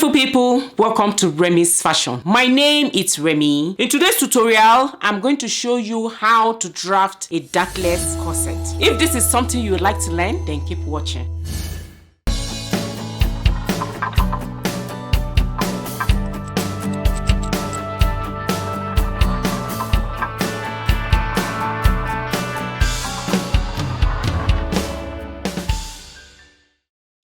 Hello people, welcome to Remy's Fashion. My name is Remy. In today's tutorial, I'm going to show you how to draft a dartless corset. If this is something you would like to learn, then keep watching.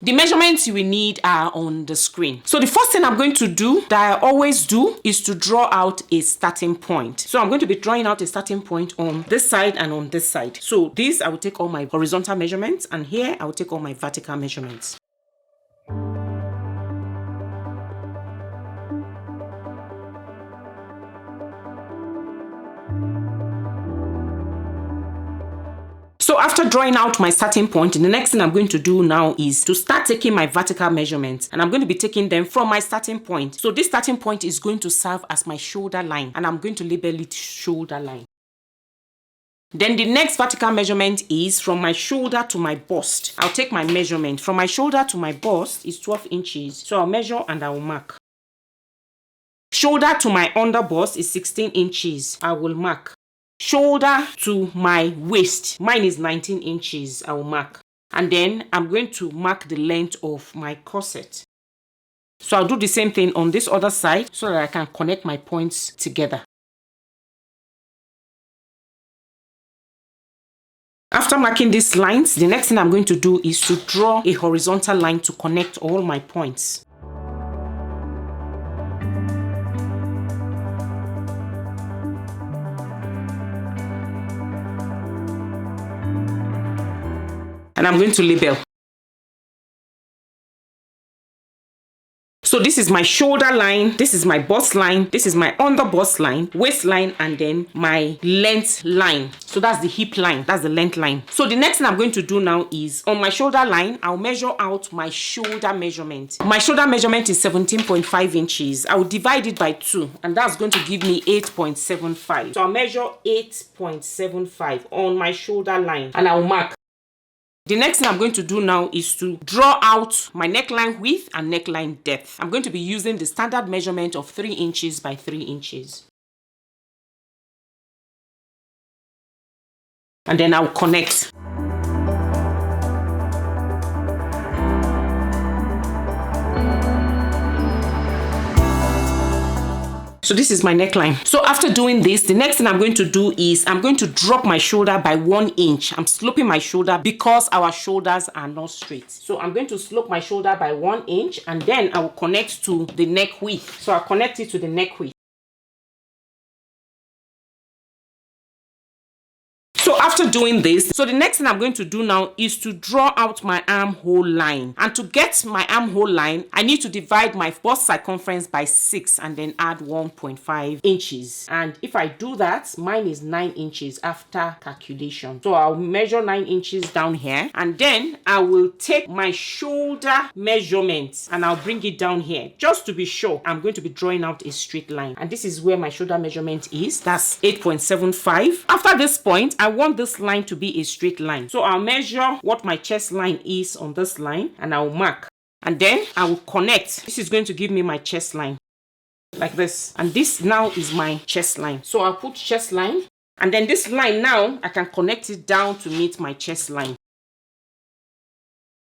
The measurements you will need are on the screen. So the first thing I'm going to do, that I always do, is to draw out a starting point. So I'm going to be drawing out a starting point on this side and on this side. So this, I will take all my horizontal measurements, and here I will take all my vertical measurements. So after drawing out my starting point, the next thing I'm going to do now is to start taking my vertical measurements, and I'm going to be taking them from my starting point. So this starting point is going to serve as my shoulder line, and I'm going to label it shoulder line. Then the next vertical measurement is from my shoulder to my bust. I'll take my measurement. From my shoulder to my bust is 12 inches. So I'll measure and I will mark. Shoulder to my under bust is 16 inches. I will mark. Shoulder to my waist, mine is 19 inches. I will mark. And then I'm going to mark the length of my corset. So I'll do the same thing on this other side so that I can connect my points together. After marking these lines, the next thing I'm going to do is to draw a horizontal line to connect all my points. And I'm going to label. So this is my shoulder line, this is my bust line, this is my under bust line, waistline, and then my length line. So that's the hip line, that's the length line. So the next thing I'm going to do now is on my shoulder line, I'll measure out my shoulder measurement. My shoulder measurement is 17.5 inches. I will divide it by 2, and that's going to give me 8.75. So I'll measure 8.75 on my shoulder line, and I'll mark. The next thing I'm going to do now is to draw out my neckline width and neckline depth. I'm going to be using the standard measurement of 3 inches by 3 inches. And then I'll connect. So this is my neckline. So after doing this, the next thing I'm going to do is I'm going to drop my shoulder by 1 inch. I'm sloping my shoulder because our shoulders are not straight. So I'm going to slope my shoulder by 1 inch, and then I will connect to the neck width. So I'll connect it to the neck width. So after doing this, so the next thing I'm going to do now is to draw out my armhole line. And to get my armhole line, I need to divide my bust circumference by 6 and then add 1.5 inches. And if I do that, mine is 9 inches after calculation. So I'll measure 9 inches down here, and then I will take my shoulder measurement and I'll bring it down here. Just to be sure, I'm going to be drawing out a straight line. And this is where my shoulder measurement is. That's 8.75. After this point, I want this line to be a straight line. So I'll measure what my chest line is on this line, and I'll mark. And then I will connect. This is going to give me my chest line. Like this. And this now is my chest line. So I'll put chest line. And then this line now, I can connect it down to meet my chest line.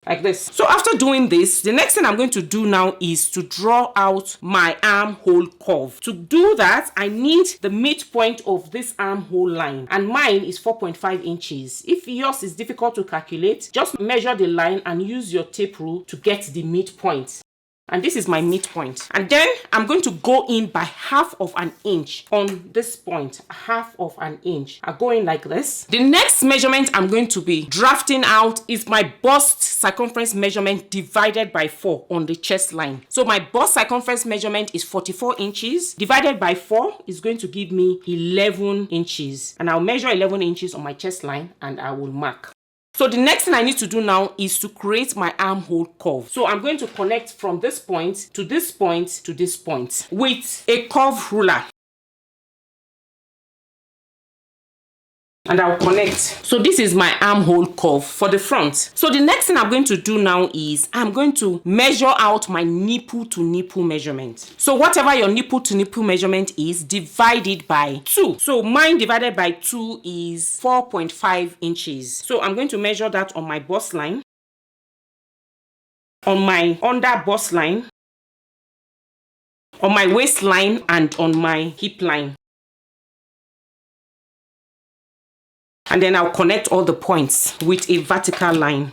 Like this. So after doing this, the next thing I'm going to do now is to draw out my armhole curve. To do that, I need the midpoint of this armhole line, and mine is 4.5 inches. If yours is difficult to calculate, just measure the line and use your tape rule to get the midpoint. And this is my midpoint. And then I'm going to go in by 1/2 an inch on this point. 1/2 an inch. I go in like this. The next measurement I'm going to be drafting out is my bust circumference measurement divided by 4 on the chest line. So my bust circumference measurement is 44 inches. Divided by 4 is going to give me 11 inches. And I'll measure 11 inches on my chest line, and I will mark. So the next thing I need to do now is to create my armhole curve. So I'm going to connect from this point to this point to this point with a curve ruler. and I'll connect. So this is my armhole curve for the front. So the next thing I'm going to do now is I'm going to measure out my nipple to nipple measurement. So whatever your nipple to nipple measurement is, divide it by 2. So mine divided by 2 is 4.5 inches. So I'm going to measure that on my bust line, on my under bust line, on my waistline, and on my hip line. And then I'll connect all the points with a vertical line.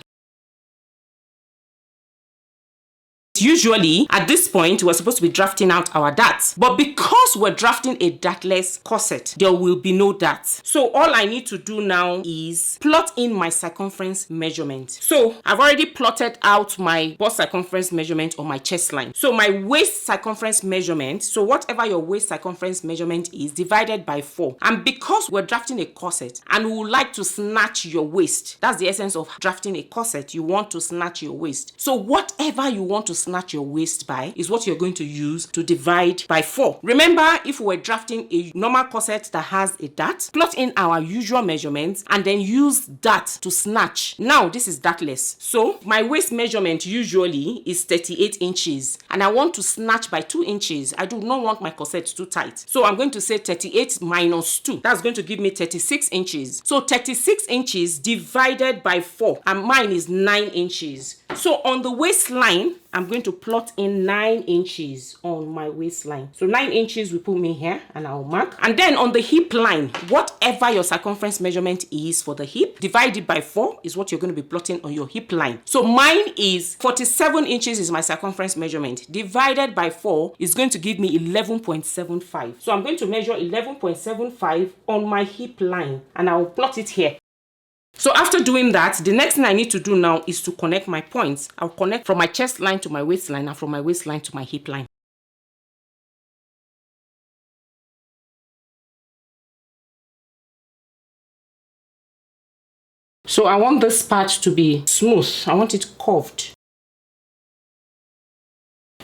Usually, at this point, we're supposed to be drafting out our darts. But because we're drafting a dartless corset, there will be no darts. So all I need to do now is plot in my circumference measurement. So I've already plotted out my bust circumference measurement on my chest line. So my waist circumference measurement, so whatever your waist circumference measurement is, divided by 4. And because we're drafting a corset and we would like to snatch your waist, that's the essence of drafting a corset. You want to snatch your waist. So whatever you want to snatch your waist by is what you're going to use to divide by 4. Remember, if we're drafting a normal corset that has a dart, plot in our usual measurements and then use that to snatch. Now this is dartless. So my waist measurement usually is 38 inches and I want to snatch by 2 inches. I do not want my corset too tight. So I'm going to say 38 minus 2. That's going to give me 36 inches. So 36 inches divided by 4, and mine is 9 inches. So on the waistline, I'm going to plot in 9 inches on my waistline. So 9 inches will put me here and I'll mark. And then on the hip line, whatever your circumference measurement is for the hip, divided by 4 is what you're going to be plotting on your hip line. So mine is 47 inches is my circumference measurement. Divided by 4 is going to give me 11.75. So I'm going to measure 11.75 on my hip line and I'll plot it here. So after doing that, the next thing I need to do now is to connect my points. I'll connect from my chest line to my waistline and from my waistline to my hip line. So I want this part to be smooth. I want it curved.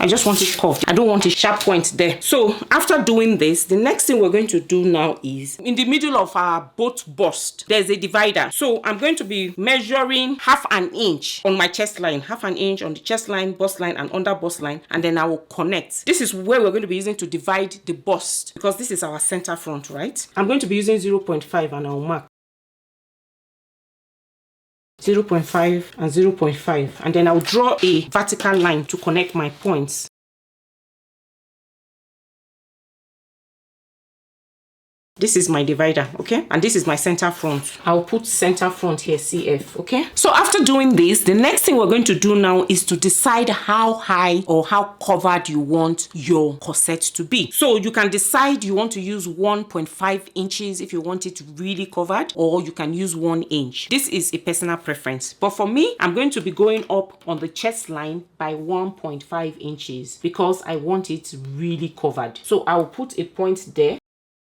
I just want it curved. I don't want a sharp point there. So after doing this, the next thing we're going to do now is in the middle of our both bust, there's a divider. So I'm going to be measuring half an inch on my chest line, half an inch on the chest line, bust line, and under bust line, and then I will connect. This is where we're going to be using to divide the bust because this is our center front, right? I'm going to be using 0.5 and I'll mark 0.5 and 0.5, and then I'll draw a vertical line to connect my points. This is my divider, okay? And this is my center front. I'll put center front here, CF, okay? So after doing this, the next thing we're going to do now is to decide how high or how covered you want your corset to be. So you can decide you want to use 1.5 inches if you want it really covered, or you can use 1 inch. This is a personal preference. But for me, I'm going to be going up on the chest line by 1.5 inches because I want it really covered. So I'll put a point there.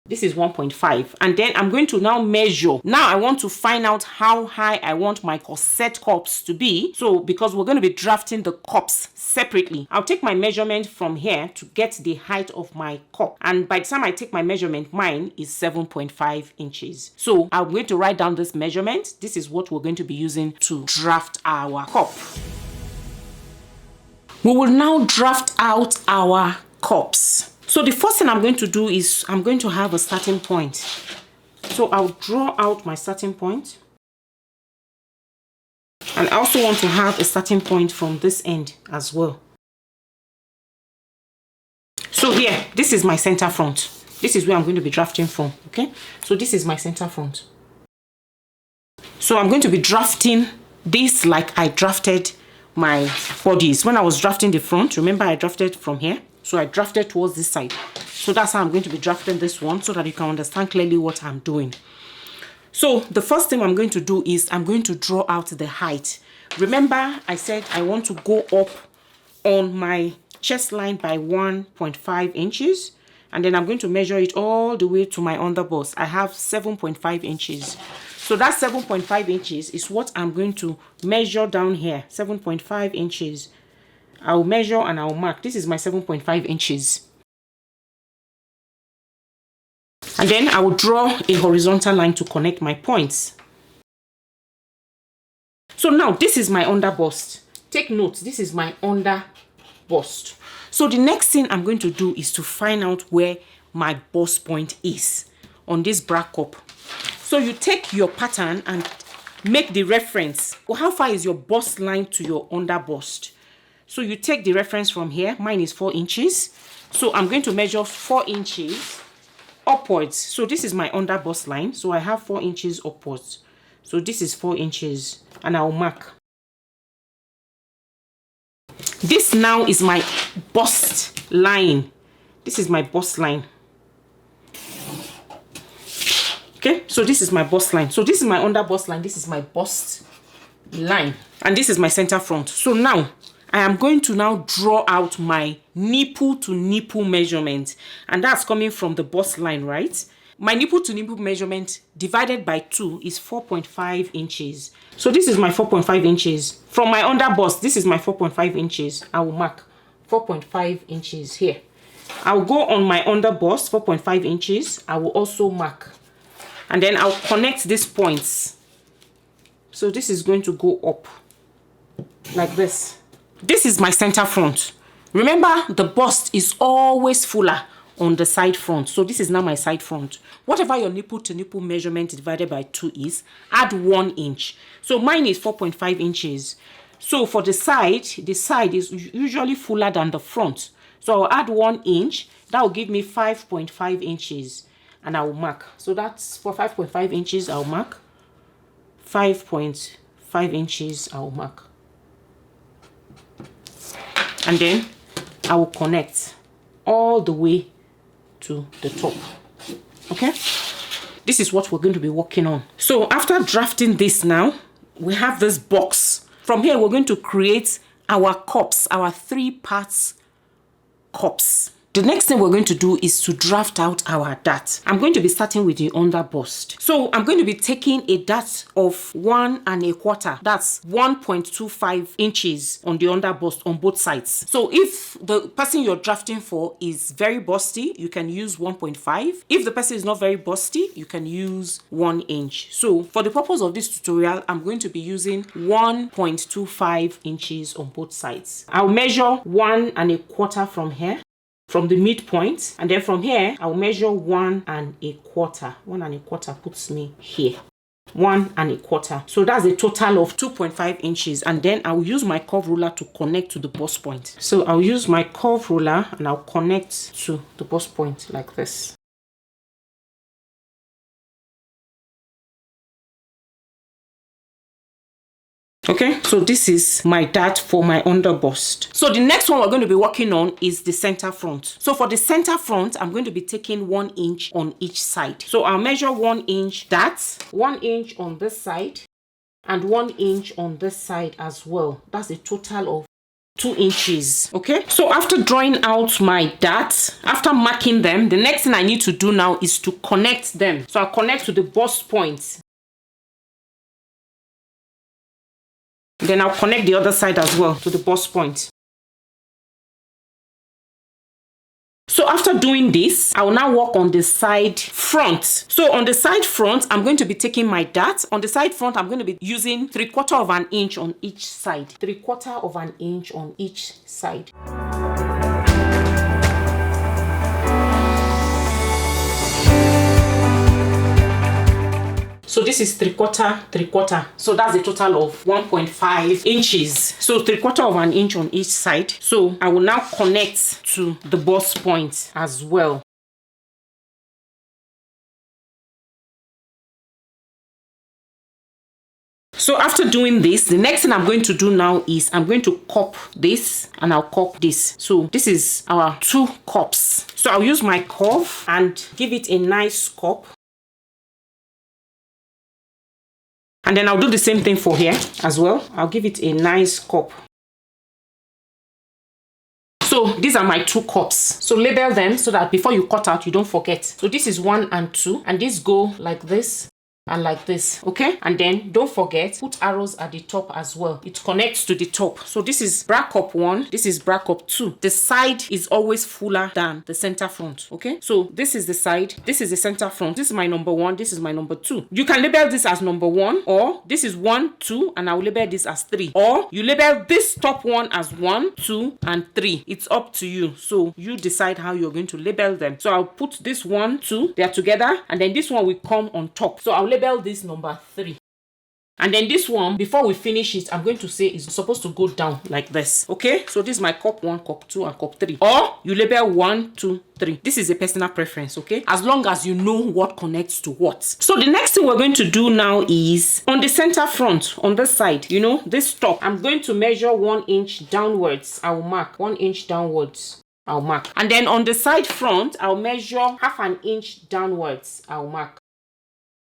This is 1.5, and then I'm going to now measure. Now I want to find out how high I want my corset cups to be. So because we're going to be drafting the cups separately, I'll take my measurement from here to get the height of my cup. And by the time I take my measurement, mine is 7.5 inches. So I'm going to write down this measurement. This is what we're going to be using to draft our cup. We will now draft out our cups. So the first thing I'm going to do is I'm going to have a starting point. So I'll draw out my starting point. And I also want to have a starting point from this end as well. So here, this is my center front. This is where I'm going to be drafting from, okay? So this is my center front. So I'm going to be drafting this like I drafted my bodies. When I was drafting the front, remember I drafted from here? So I drafted towards this side. So that's how I'm going to be drafting this one so that you can understand clearly what I'm doing. So the first thing I'm going to do is I'm going to draw out the height. Remember I said I want to go up on my chest line by 1.5 inches. And then I'm going to measure it all the way to my underbust. I have 7.5 inches. So that 7.5 inches is what I'm going to measure down here. 7.5 inches. I'll measure and I'll mark. This is my 7.5 inches. And then I will draw a horizontal line to connect my points. So now this is my under bust. Take note, this is my under bust. So the next thing I'm going to do is to find out where my bust point is on this bra cup. So you take your pattern and make the reference. Well, how far is your bust line to your under bust? So you take the reference from here. Mine is 4 inches. So I'm going to measure 4 inches upwards. So this is my under bust line. So I have 4 inches upwards. So this is 4 inches and I'll mark. This now is my bust line. This is my bust line. Okay, so this is my bust line. So this is my under bust line. This is my bust line. And this is my center front. So now I am going to now draw out my nipple to nipple measurement. And that's coming from the bust line, right? My nipple to nipple measurement divided by 2 is 4.5 inches. So this is my 4.5 inches. From my under bust, this is my 4.5 inches. I will mark 4.5 inches here. I'll go on my under bust, 4.5 inches. I will also mark. And then I'll connect these points. So this is going to go up like this. This is my center front. Remember, the bust is always fuller on the side front. So this is now my side front. Whatever your nipple to nipple measurement divided by 2 is, add 1 inch. So mine is 4.5 inches. So for the side is usually fuller than the front. So I'll add 1 inch. That will give me 5.5 inches. And I will mark. So that's for 5.5 inches, I'll mark. 5.5 inches, I'll mark. And then I will connect all the way to the top. Okay? This is what we're going to be working on. So after drafting this now, we have this box. From here, we're going to create our cups, our 3 parts cups. The next thing we're going to do is to draft out our dart. I'm going to be starting with the under bust. So I'm going to be taking a dart of 1 1/4. That's 1.25 inches on the under bust on both sides. So if the person you're drafting for is very busty, you can use 1.5. If the person is not very busty, you can use 1 inch. So for the purpose of this tutorial, I'm going to be using 1.25 inches on both sides. I'll measure 1 1/4 from here, from the midpoint, and then from here I'll measure 1 1/4. 1 1/4 puts me here. 1 1/4. So that's a total of 2.5 inches, and then I'll use my curve ruler to connect to the bust point. So I'll use my curve ruler and I'll connect to the bust point like this. Okay, so this is my dart for my under bust. So the next one we're going to be working on is the center front. So for the center front, I'm going to be taking 1 inch on each side. So I'll measure 1 inch dart, 1 inch on this side, and 1 inch on this side as well. That's a total of 2 inches. Okay, so after drawing out my darts, after marking them, the next thing I need to do now is to connect them. So I'll connect to the bust point. Then I'll connect the other side as well to the bust point. So after doing this, I will now work on the side front. So on the side front, I'm going to be taking my dart. On the side front, I'm going to be using 3/4 of an inch on each side. 3/4 of an inch on each side. So this is 3/4, 3/4. So that's a total of 1.5 inches. So 3/4 of an inch on each side. So I will now connect to the bust point as well. So after doing this, the next thing I'm going to do now is I'm going to cup this and I'll cup this. So this is our 2 cups. So I'll use my curve and give it a nice cup. And then I'll do the same thing for here as well. I'll give it a nice cup. So these are my 2 cups. So label them so that before you cut out, you don't forget. So this is 1 and 2, and these go like this. and like this, okay? And then don't forget, put arrows at the top as well. It connects to the top. So this is bra cup 1, this is bra cup 2. The side is always fuller than the center front, okay? So this is the side, this is the center front. This is my number 1, this is my number 2. You can label this as number 1, or this is 1, 2, and I will label this as 3. Or you label this top one as 1, 2, and 3. It's up to you. So you decide how you're going to label them. So I'll put this 1, 2, they are together, and then this one will come on top. So I'll label this number 3. And then this one, before we finish it, I'm going to say it's supposed to go down like this. Okay? So this is my cup 1, cup 2, and cup 3. Or you label 1, 2, 3. This is a personal preference, okay? As long as you know what connects to what. So the next thing we're going to do now is on the center front, on this side, you know, this top, I'm going to measure 1 inch downwards. I will mark 1 inch downwards. I'll mark. And then on the side front, I'll measure half an inch downwards. I'll mark.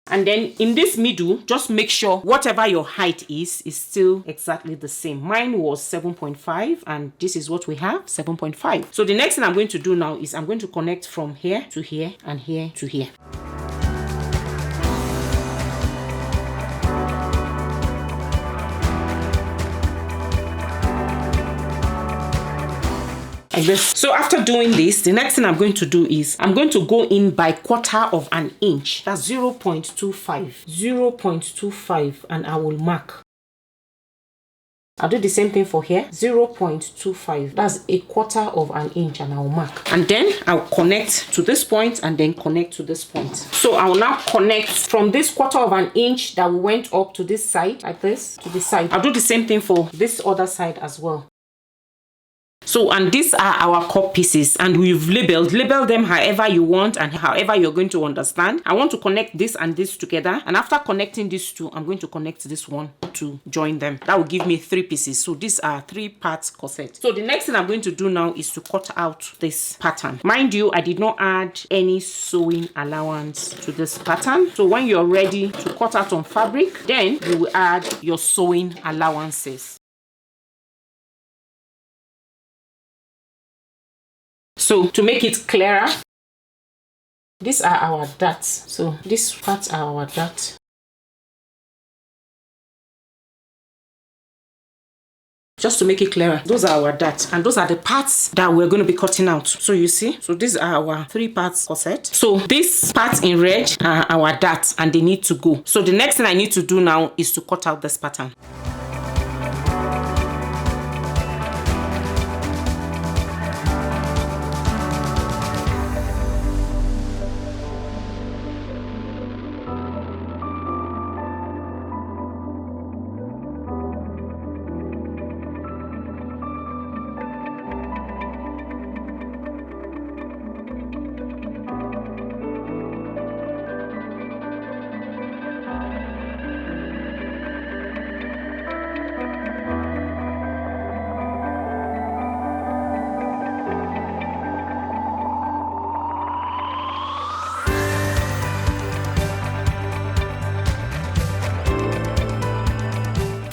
And then in this middle, just make sure whatever your height is still exactly the same. Mine was 7.5 and this is what we have, 7.5. So the next thing I'm going to do now is I'm going to connect from here to here and here to here. Like this. So after doing this, the next thing I'm going to do is I'm going to go in by 1/4 of an inch. That's 0.25. 0.25, and I will mark. I'll do the same thing for here. 0.25. That's 1/4 of an inch, and I'll mark. And then I'll connect to this point and then connect to this point. So I'll now connect from this 1/4 of an inch that we went up to this side, like this, to the side. I'll do the same thing for this other side as well. So, and these are our cup pieces, and we've label them however you want and however you're going to understand. I want to connect this and this together, and after connecting these two, I'm going to connect this one to join them. That will give me 3 pieces. So these are 3 parts corset. So the next thing I'm going to do now is to cut out this pattern. Mind you, I did not add any sewing allowance to this pattern. So when you're ready to cut out on fabric, then you will add your sewing allowances. So to make it clearer, these are our darts. So these parts are our darts. Just to make it clearer, those are our darts, and those are the parts that we're going to be cutting out. So you see, so these are our 3 parts corset. So these parts in red are our darts, and they need to go. So the next thing I need to do now is to cut out this pattern.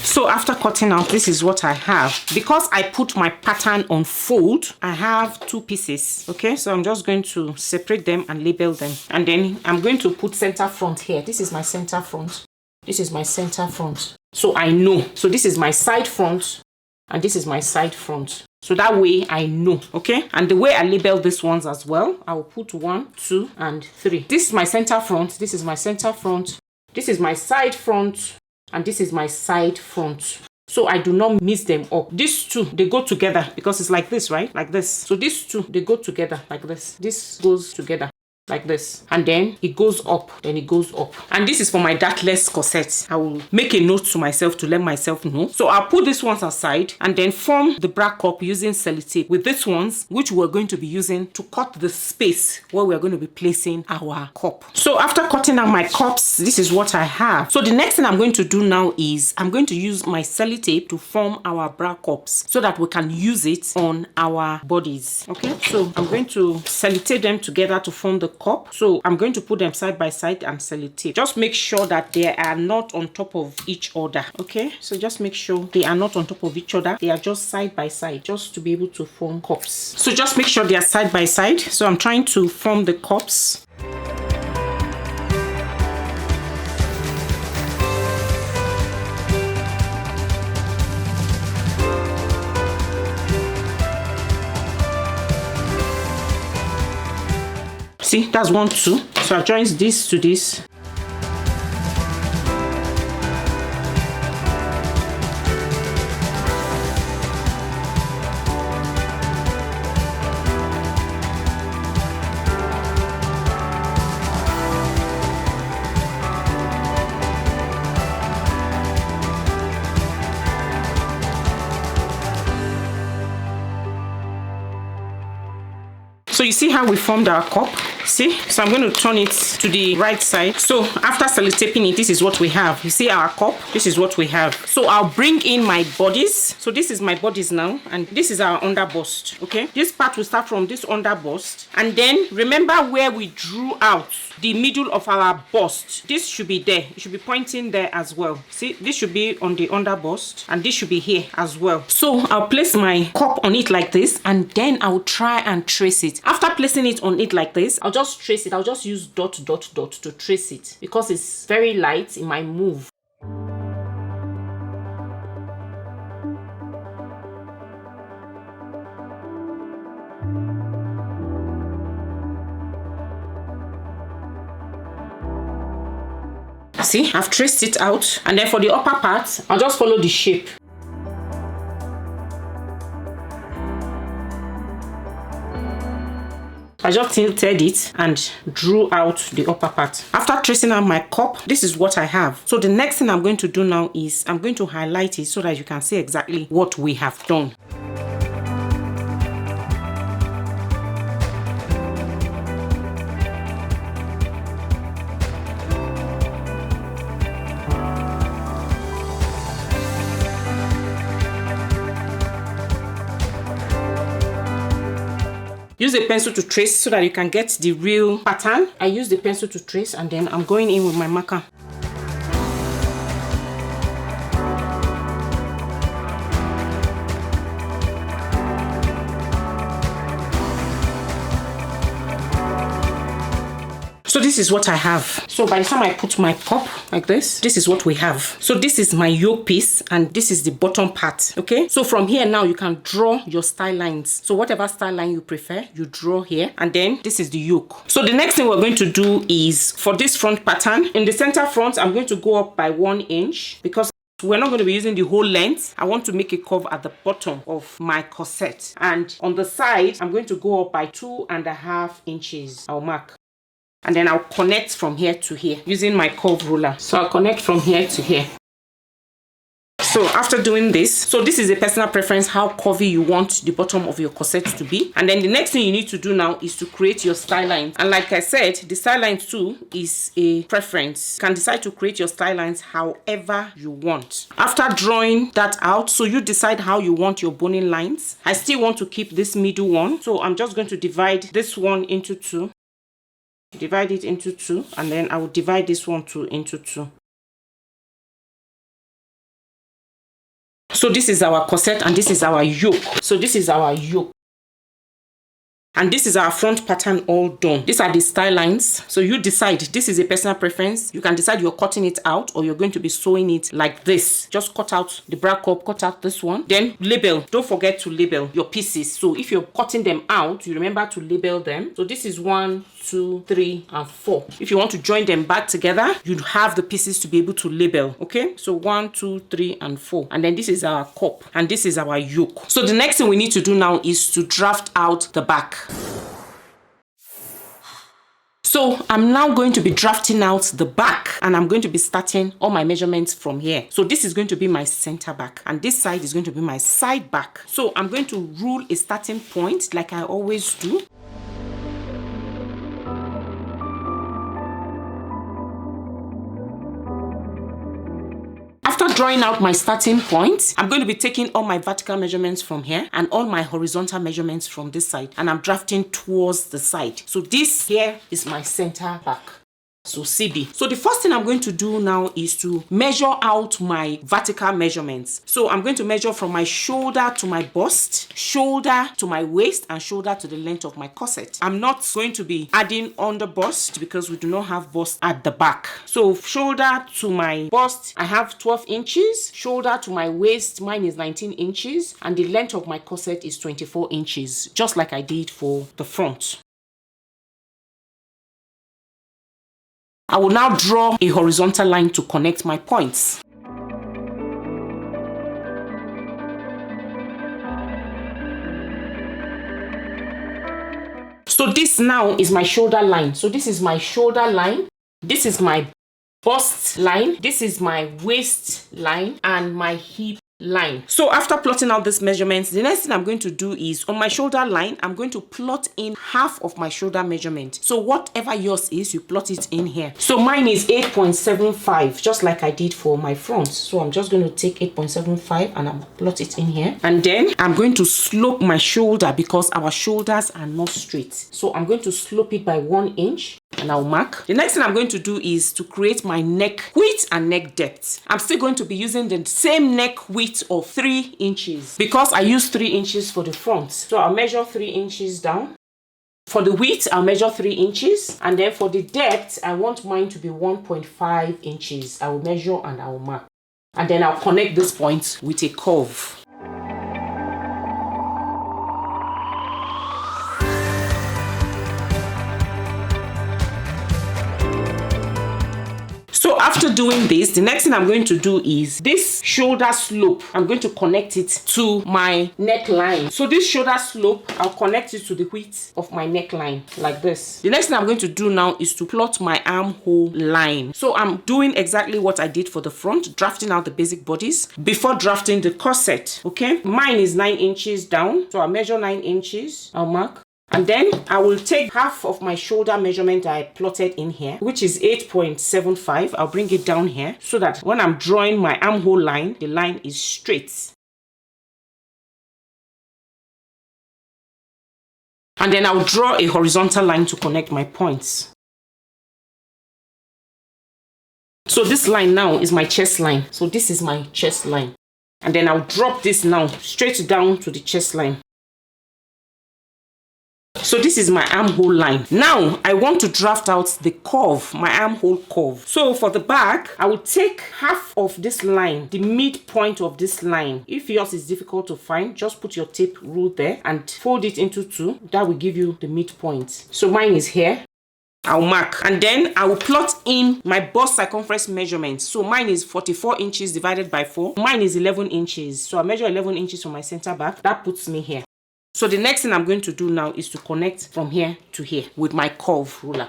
So after cutting out, this is what I have. Because I put my pattern on fold, I have 2 pieces. Okay, so I'm just going to separate them and label them. And then I'm going to put center front here. This is my center front. This is my center front. So I know. So this is my side front and this is my side front. So that way I know, okay? And the way I label these ones as well, I will put 1, 2, and 3. This is my center front. This is my center front. This is my side front. And this is my side front. So I do not mix them up. These 2, they go together because it's like this, right? Like this. So these 2, they go together like this. This goes together like this, and then it goes up, then it goes up. And this is for my Dartless corset. I will make a note to myself to let myself know. So I'll put these ones aside and then form the bra cup using sellotape with these ones, which we're going to be using to cut the space where we're going to be placing our cup. So after cutting out my cups, this is what I have. So the next thing I'm going to do now is I'm going to use my sellotape to form our bra cups so that we can use it on our bodies. Okay, so I'm going to sellotape them together to form the cup. So I'm going to put them side by side and sellotape. Just make sure that they are not on top of each other. Okay, so just make sure they are not on top of each other. They are just side by side, just to be able to form cups. So just make sure they are side by side. So I'm trying to form the cups. See, that's 1, 2. So I join this to this. So you see how we formed our cup? See? So I'm going to turn it to the right side. So after sellotaping it, this is what we have. You see our cup? This is what we have. So I'll bring in my bodice. So this is my bodice now, and this is our under bust. Okay? This part will start from this under bust, and then remember where we drew out the middle of our bust. This should be there. It should be pointing there as well. See, this should be on the under bust, and this should be here as well. So I'll place my cup on it like this, and then I'll try and trace it. After placing it on it like this, I'll just trace it. I'll just use dot, dot, dot to trace it because it's very light in my move. See, I've traced it out, and then for the upper part, I'll just follow the shape. I just tilted it and drew out the upper part. After tracing out my cup, this is what I have. So the next thing I'm going to do now is I'm going to highlight it so that you can see exactly what we have done. Use a pencil to trace so that you can get the real pattern. I use the pencil to trace, and then I'm going in with my marker. So this is what I have. So by the time I put my cup like this is what we have. So this is my yoke piece, and this is the bottom part. Okay, so from here now you can draw your style lines. So whatever style line you prefer, you draw here, and then this is the yoke. So the next thing we're going to do is for this front pattern, in the center front, I'm going to go up by 1 inch because we're not going to be using the whole length. I want to make a curve at the bottom of my corset, and on the side I'm going to go up by 2.5 inches. I'll mark. And then I'll connect from here to here using my curve ruler. So I'll connect from here to here. So after doing this, so this is a personal preference how curvy you want the bottom of your corset to be. And then the next thing you need to do now is to create your style lines. And like I said, the style lines too is a preference. You can decide to create your style lines however you want. After drawing that out, so you decide how you want your boning lines. I still want to keep this middle one. So I'm just going to divide this one into 2. Divide it into 2, and then I will divide this one too into 2. So this is our corset, and this is our yoke. So this is our yoke. And this is our front pattern all done. These are the style lines. So you decide. This is a personal preference. You can decide you're cutting it out or you're going to be sewing it like this. Just cut out the bra cup, cut out this one. Then label. Don't forget to label your pieces. So if you're cutting them out, you remember to label them. So this is 1, 2, 3, and 4. If you want to join them back together, you'd have the pieces to be able to label. Okay? So 1, 2, 3, and 4. And then this is our cup. And this is our yoke. So the next thing we need to do now is to draft out the back. So I'm now going to be drafting out the back, and I'm going to be starting all my measurements from here. So this is going to be my center back, and this side is going to be my side back. So I'm going to rule a starting point like I always do. After drawing out my starting point, I'm going to be taking all my vertical measurements from here and all my horizontal measurements from this side, and I'm drafting towards the side. So this here is my center back. So CD. So the first thing I'm going to do now is to measure out my vertical measurements. So I'm going to measure from my shoulder to my bust, shoulder to my waist, and shoulder to the length of my corset. I'm not going to be adding on the bust because we do not have bust at the back. So shoulder to my bust, I have 12 inches. Shoulder to my waist, mine is 19 inches. And the length of my corset is 24 inches, just like I did for the front. I will now draw a horizontal line to connect my points. So this now is my shoulder line. So this is my shoulder line. This is my bust line. This is my waist line and my hip line. So after plotting out these measurements, the next thing I'm going to do is on my shoulder line, I'm going to plot in half of my shoulder measurement. So whatever yours is, you plot it in here. So mine is 8.75, just like I did for my front. So I'm just going to take 8.75 and I'll plot it in here. And then I'm going to slope my shoulder because our shoulders are not straight. So I'm going to slope it by 1 inch. And I'll mark. The next thing I'm going to do is to create my neck width and neck depth. I'm still going to be using the same neck width of 3 inches because I use 3 inches for the front. So I'll measure 3 inches down. For the width, I'll measure 3 inches. And then for the depth, I want mine to be 1.5 inches. I will measure and I will mark. And then I'll connect this point with a curve. So after doing this, the next thing I'm going to do is this shoulder slope. I'm going to connect it to my neckline. So this shoulder slope, I'll connect it to the width of my neckline like this. The next thing I'm going to do now is to plot my armhole line. So I'm doing exactly what I did for the front, drafting out the basic bodice before drafting the corset. Okay, mine is 9 inches down. So I'll measure 9 inches. I'll mark. And then I will take half of my shoulder measurement I plotted in here, which is 8.75. I'll bring it down here so that when I'm drawing my armhole line, the line is straight. And then I'll draw a horizontal line to connect my points. So this line now is my chest line. So this is my chest line. And then I'll drop this now straight down to the chest line. So this is my armhole line. Now I want to draft out the curve, my armhole curve. So for the back, I will take half of this line, the midpoint of this line. If yours is difficult to find, just put your tape rule there and fold it into 2. That will give you the midpoint. So mine is here. I'll mark and then I will plot in my bust circumference measurement. So mine is 44 inches divided by 4. Mine is 11 inches. So I measure 11 inches from my center back. That puts me here. So the next thing I'm going to do now is to connect from here to here with my curve ruler.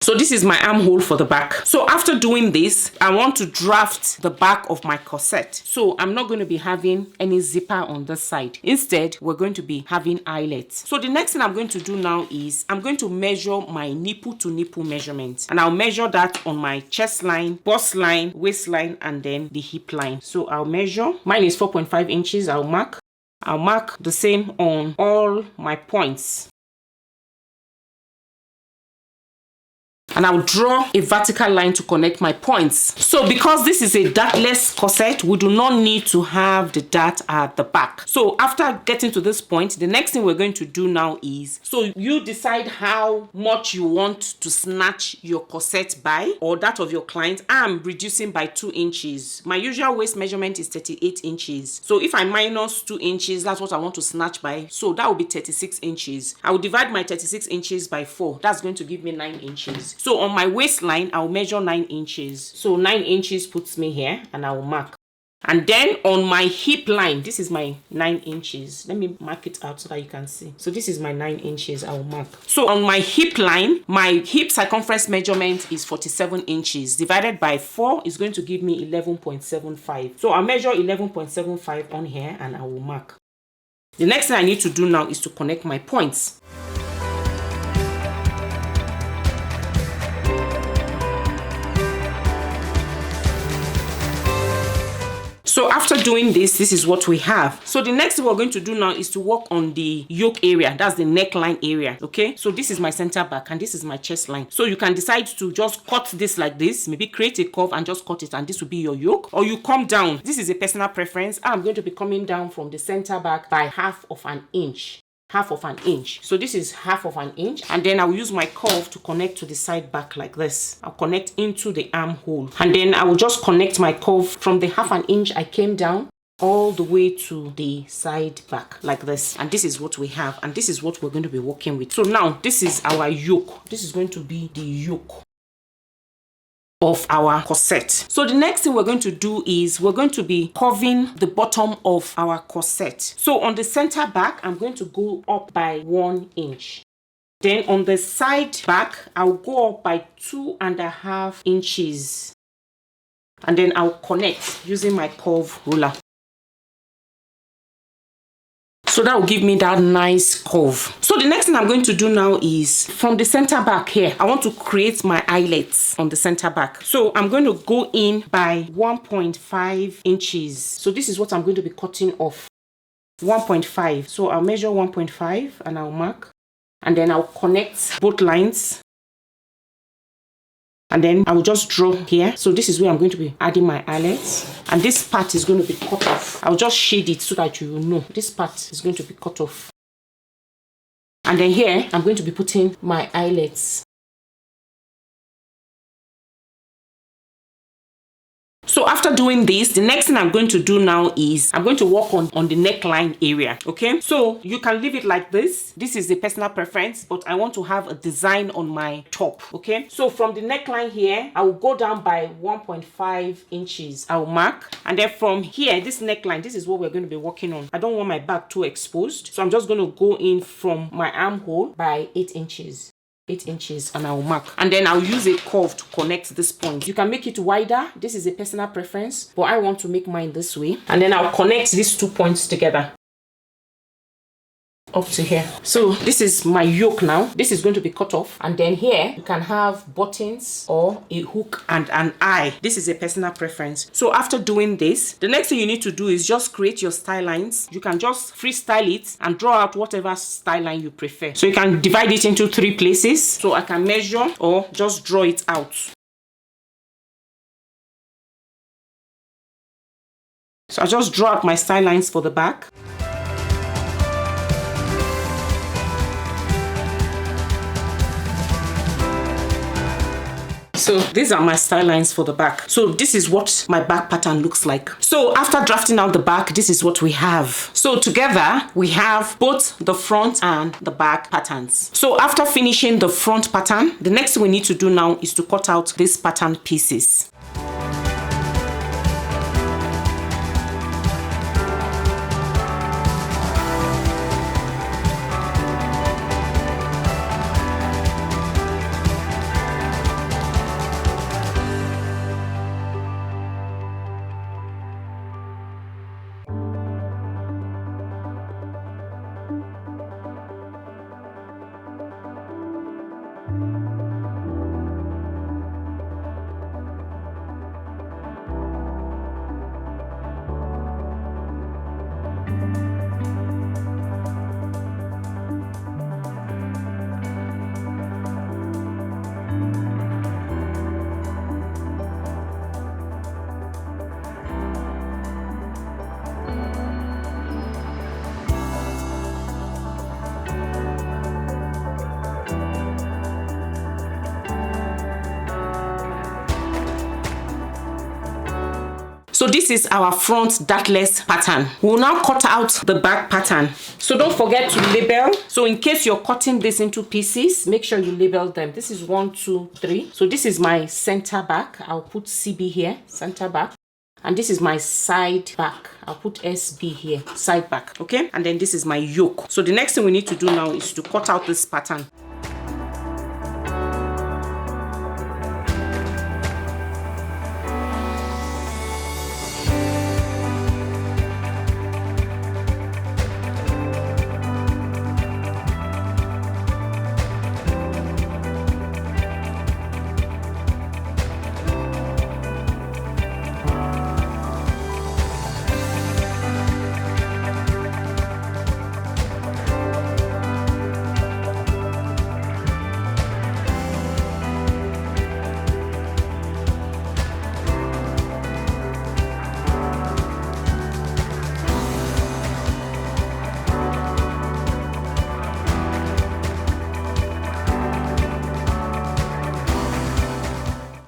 So this is my armhole for the back. So after doing this, I want to draft the back of my corset. So I'm not going to be having any zipper on this side. Instead, we're going to be having eyelets. So the next thing I'm going to do now is I'm going to measure my nipple to nipple measurement. And I'll measure that on my chest line, bust line, waistline, and then the hip line. So I'll measure. Mine is 4.5 inches. I'll mark the same on all my points. And I'll draw a vertical line to connect my points. So because this is a dartless corset, we do not need to have the dart at the back. So after getting to this point, the next thing we're going to do now is, so you decide how much you want to snatch your corset by, or that of your client. I'm reducing by 2 inches. My usual waist measurement is 38 inches. So if I minus 2 inches, that's what I want to snatch by. So that will be 36 inches. I will divide my 36 inches by 4. That's going to give me 9 inches. So on my waistline, I'll measure 9 inches. So 9 inches puts me here and I will mark. And then on my hip line, this is my 9 inches. Let me mark it out so that you can see. So this is my 9 inches, I will mark. So on my hip line, my hip circumference measurement is 47 inches. Divided by 4 is going to give me 11.75. So I'll measure 11.75 on here and I will mark. The next thing I need to do now is to connect my points. So after doing this, this is what we have. So the next thing we're going to do now is to work on the yoke area. That's the neckline area. Okay. So this is my center back and this is my chest line. So you can decide to just cut this like this, maybe create a curve and just cut it, and this will be your yoke. Or you come down. This is a personal preference. I'm going to be coming down from the center back by half of an inch. So this is half of an inch, and then I'll use my curve to connect to the side back like this. I'll connect into the armhole, and then I will just connect my curve from the half an inch I came down all the way to the side back like this, and this is what we have, and this is what we're going to be working with. So now this is our yoke. This is going to be the yoke of our corset. So the next thing we're going to do is we're going to be curving the bottom of our corset. So on the center back, I'm going to go up by 1 inch. Then on the side back, I'll go up by 2.5 inches. And then I'll connect using my curve ruler. So that will give me that nice curve. So the next thing I'm going to do now is from the center back here, I want to create my eyelets on the center back. So I'm going to go in by 1.5 inches. So this is what I'm going to be cutting off. 1.5. So I'll measure 1.5 and I'll mark. And then I'll connect both lines. And then I will just draw here. So this is where I'm going to be adding my eyelets. And this part is going to be cut off. I'll just shade it so that you will know. This part is going to be cut off. And then here, I'm going to be putting my eyelets. So after doing this, the next thing I'm going to do now is I'm going to work on the neckline area. Okay, so you can leave it like this. This is a personal preference, but I want to have a design on my top. Okay, so from the neckline here, I will go down by 1.5 inches. I will mark, and then from here, this neckline, this is what we're going to be working on. I don't want my back too exposed, so I'm just going to go in from my armhole by 8 inches. 8 inches, and I'll mark, and then I'll use a curve to connect this point. You can make it wider. This is a personal preference, but I want to make mine this way, and then I'll connect these 2 points together up to here. So this is my yoke now. This is going to be cut off, and then here you can have buttons or a hook and an eye. This is a personal preference. So after doing this, the next thing you need to do is just create your style lines. You can just freestyle it and draw out whatever style line you prefer. So you can divide it into 3 places, so I can measure or just draw it out. So I just draw out my style lines for the back. So these are my style lines for the back. So this is what my back pattern looks like. So after drafting out the back, this is what we have. So together we have both the front and the back patterns. So after finishing the front pattern, the next thing we need to do now is to cut out these pattern pieces. So this is our front dartless pattern. We'll now cut out the back pattern. So don't forget to label. So in case you're cutting this into pieces, make sure you label them. This is 1, 2, 3. So this is my center back. I'll put CB here, center back. And this is my side back. I'll put SB here, side back. Okay? And then this is my yoke. So the next thing we need to do now is to cut out this pattern.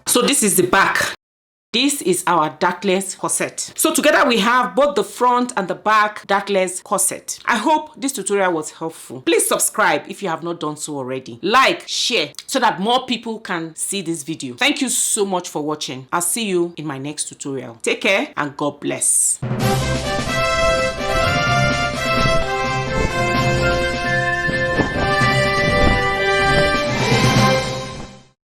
So this is the back. This is our dartless corset. So together we have both the front and the back dartless corset. I hope this tutorial was helpful. Please subscribe if you have not done so already. Like, share, so that more people can see this video. Thank you so much for watching. I'll see you in my next tutorial. Take care and God bless.